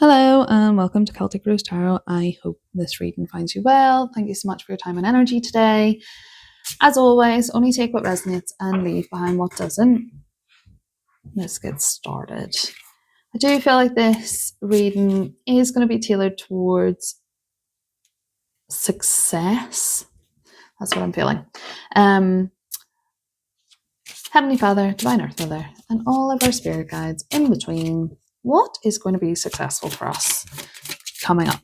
Hello and welcome to Celtic Rose Tarot. I hope this reading finds you well. Thank you so much for your time and energy today. As always, only take what resonates and leave behind what doesn't. Let's get started. I do feel like this reading is going to be tailored towards success. That's what I'm feeling. Heavenly Father, Divine Earth Mother, and all of our spirit guides in between, what is going to be successful for us coming up?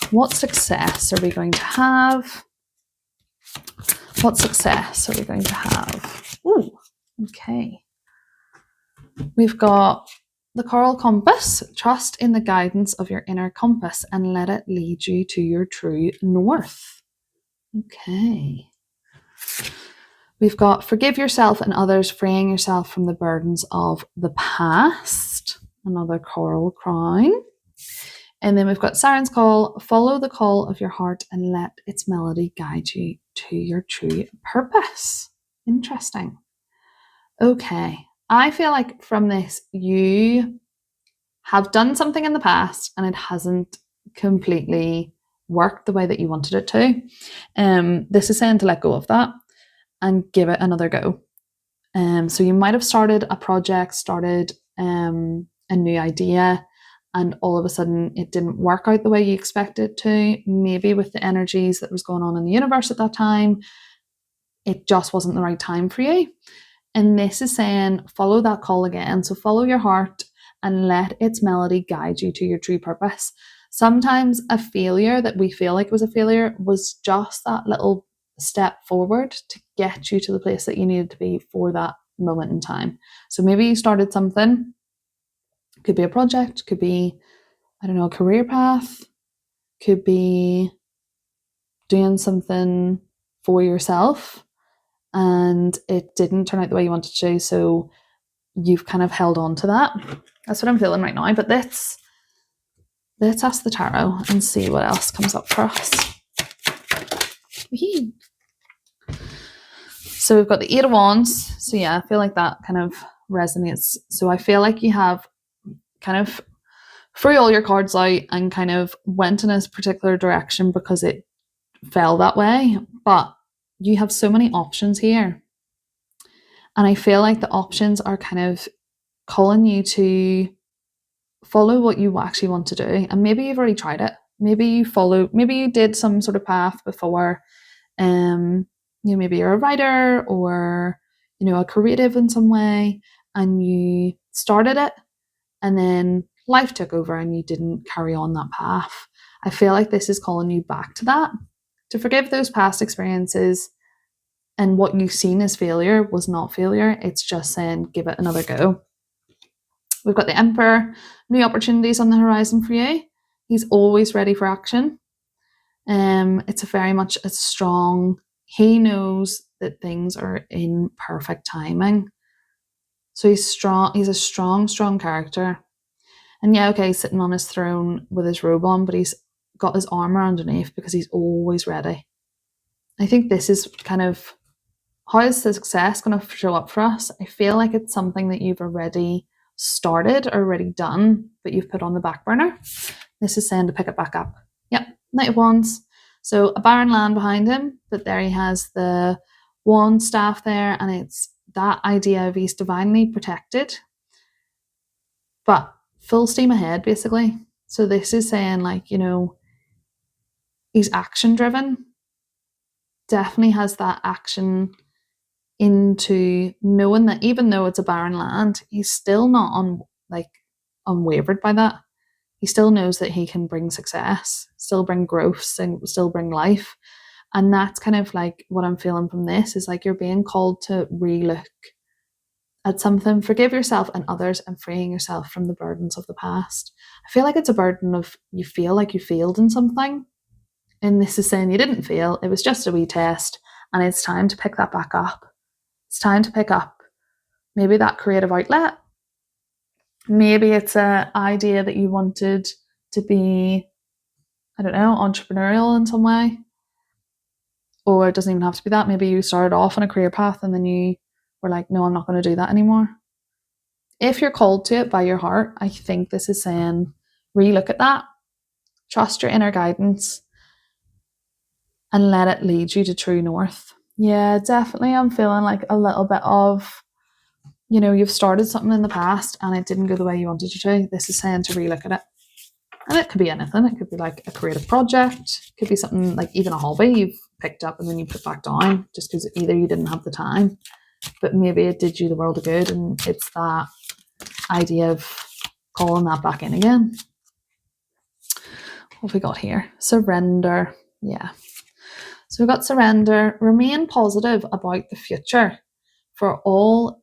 What success are we going to have? What success are we going to have? Ooh, okay. We've got the Coral Compass. Trust in the guidance of your inner compass and let it lead you to your true north. Okay. We've got Forgive yourself and others, freeing yourself from the burdens of the past. Another coral crown. And then we've got Siren's Call. Follow the call of your heart and let its melody guide you to your true purpose. Interesting. Okay. I feel like from this, you have done something in the past and it hasn't completely worked the way that you wanted it to. This is saying to let go of that and give it another go. So you might have started a project, started a new idea, and all of a sudden it didn't work out the way you expected it to. Maybe with the energies that was going on in the universe at that time, it just wasn't the right time for you. And this is saying follow that call again. So follow your heart and let its melody guide you to your true purpose. Sometimes a failure that we feel like was a failure was just that little step forward to get you to the place that you needed to be for that moment in time. So maybe you started something, could be a project, could be, I don't know, a career path, could be doing something for yourself and it didn't turn out the way you wanted to. So you've kind of held on to that. That's what I'm feeling right now. But let's ask the tarot and see what else comes up for us. So we've got the Eight of Wands. So yeah, I feel like that kind of resonates. So I feel like you have kind of threw all your cards out and kind of went in a particular direction because it fell that way. But you have so many options here. And I feel like the options are kind of calling you to follow what you actually want to do. And maybe you've already tried it. Maybe you did some sort of path before. Maybe you're a writer or, a creative in some way, and you started it and then life took over and you didn't carry on that path. I feel like this is calling you back to that, to forgive those past experiences, and what you've seen as failure was not failure. It's just saying, give it another go. We've got the Emperor, new opportunities on the horizon for you. He's always ready for action. It's very much a strong, he knows that things are in perfect timing. So he's strong, he's a strong character. And yeah, okay, he's sitting on his throne with his robe on, but he's got his armor underneath because he's always ready. I think this is kind of, how is the success going to show up for us? I feel like it's something that you've already started, already done, but you've put on the back burner. This is saying to pick it back up. Yep, Knight of Wands. So a barren land behind him, but there he has the wand staff there, and it's that idea of he's divinely protected, but full steam ahead, basically. So this is saying, like, he's action driven, definitely has that action into knowing that even though it's a barren land, he's still not unwavered by that. He still knows that he can bring success, still bring growth, still bring life. And that's kind of like what I'm feeling from this, is like you're being called to relook at something, forgive yourself and others, and freeing yourself from the burdens of the past. I feel like it's a burden of, you feel like you failed in something, and this is saying you didn't fail, it was just a wee test, and it's time to pick that back up. It's time to pick up maybe that creative outlet. Maybe it's an idea that you wanted to be, I don't know, entrepreneurial in some way. Or it doesn't even have to be that. Maybe you started off on a career path and then you were like, no, I'm not going to do that anymore. If you're called to it by your heart, I think this is saying Relook at that, trust your inner guidance, and let it lead you to true north. Yeah, definitely. I'm feeling like a little bit of, you've started something in the past and it didn't go the way you wanted it to. This is saying to relook at it. And it could be anything. It could be like a creative project. It could be something like even a hobby you've picked up and then you put back down just because either you didn't have the time, but maybe it did you the world of good. And it's that idea of calling that back in again. What have we got here? Surrender. Yeah. So we've got surrender. Remain positive about the future, for all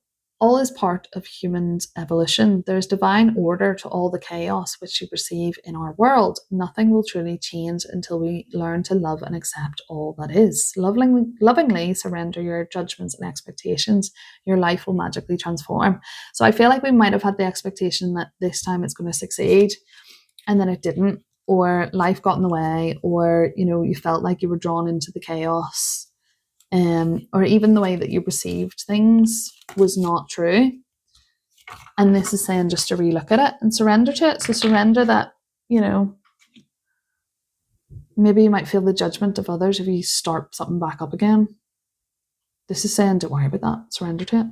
is part of humans' evolution. There's divine order to all the chaos which we perceive in our world. Nothing will truly change until we learn to love and accept all that is. Lovingly surrender your judgments and expectations. Your life will magically transform. So I feel like we might have had the expectation that this time it's going to succeed, and then it didn't, or life got in the way, or you felt like you were drawn into the chaos, or even the way that you perceived things was not true. And this is saying just to relook at it and surrender to it. So surrender that, maybe you might feel the judgment of others if you start something back up again. This is saying don't worry about that, surrender to it.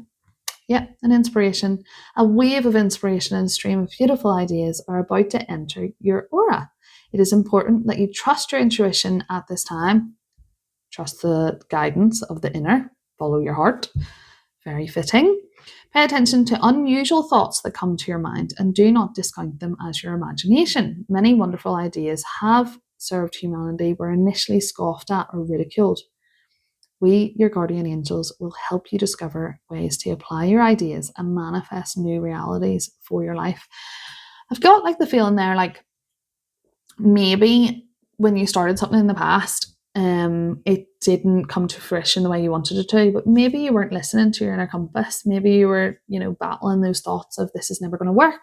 Yeah, an inspiration. A wave of inspiration and a stream of beautiful ideas are about to enter your aura. It is important that you trust your intuition at this time. Trust the guidance of the inner. Follow your heart. Very fitting. Pay attention to unusual thoughts that come to your mind and do not discount them as your imagination. Many wonderful ideas have served humanity, were initially scoffed at or ridiculed. We, your guardian angels, will help you discover ways to apply your ideas and manifest new realities for your life. I've got like the feeling there, like maybe when you started something in the past, it didn't come to fruition the way you wanted it to, but maybe you weren't listening to your inner compass. Maybe you were, battling those thoughts of this is never going to work.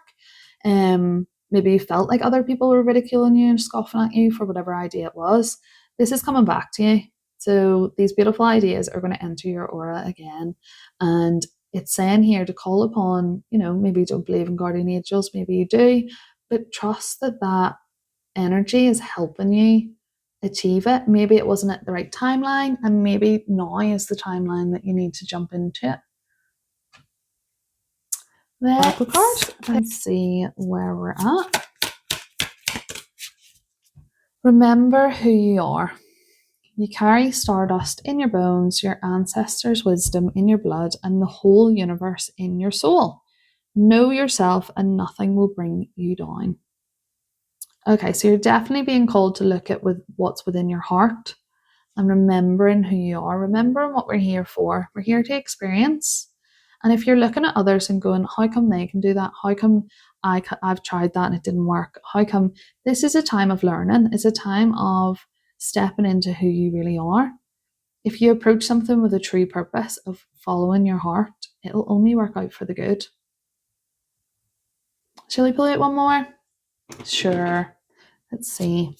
Maybe you felt like other people were ridiculing you and scoffing at you for whatever idea it was. This is coming back to you. So these beautiful ideas are going to enter your aura again. And it's saying here to call upon, maybe you don't believe in guardian angels, maybe you do, but trust that energy is helping you achieve it. Maybe it wasn't at the right timeline, and maybe now is the timeline that you need to jump into it. Let's see where we're at. Remember who you are. You carry stardust in your bones, your ancestors' wisdom in your blood, and the whole universe in your soul. Know yourself and nothing will bring you down. Okay, so you're definitely being called to look at what's within your heart and remembering who you are, remembering what we're here for. We're here to experience. And if you're looking at others and going, how come they can do that? How come I've tried that and it didn't work? How come? This is a time of learning. It's a time of stepping into who you really are. If you approach something with a true purpose of following your heart, it'll only work out for the good. Shall we pull out one more? Sure. Let's see.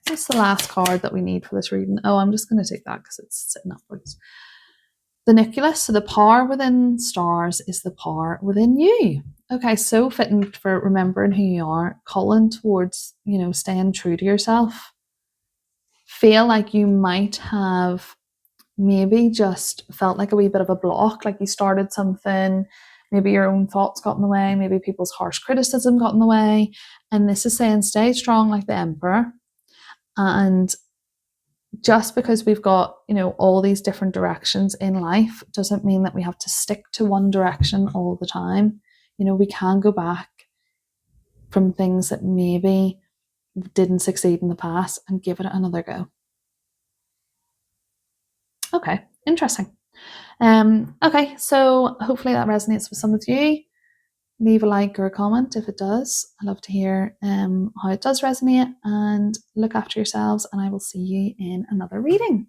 What's the last card that we need for this reading? Oh, I'm just going to take that because it's sitting upwards. The Nicholas, so the power within stars is the power within you. Okay, so fitting for remembering who you are, calling towards, staying true to yourself. Feel like you might have maybe just felt like a wee bit of a block, like you started something, maybe your own thoughts got in the way, maybe people's harsh criticism got in the way. And this is saying stay strong like the Emperor. And just because we've got, all these different directions in life doesn't mean that we have to stick to one direction all the time. We can go back from things that maybe didn't succeed in the past and give it another go. Okay, interesting. Okay, so hopefully that resonates with some of you. Leave a like or a comment if it does. I love to hear how it does resonate, and look after yourselves, and I will see you in another reading.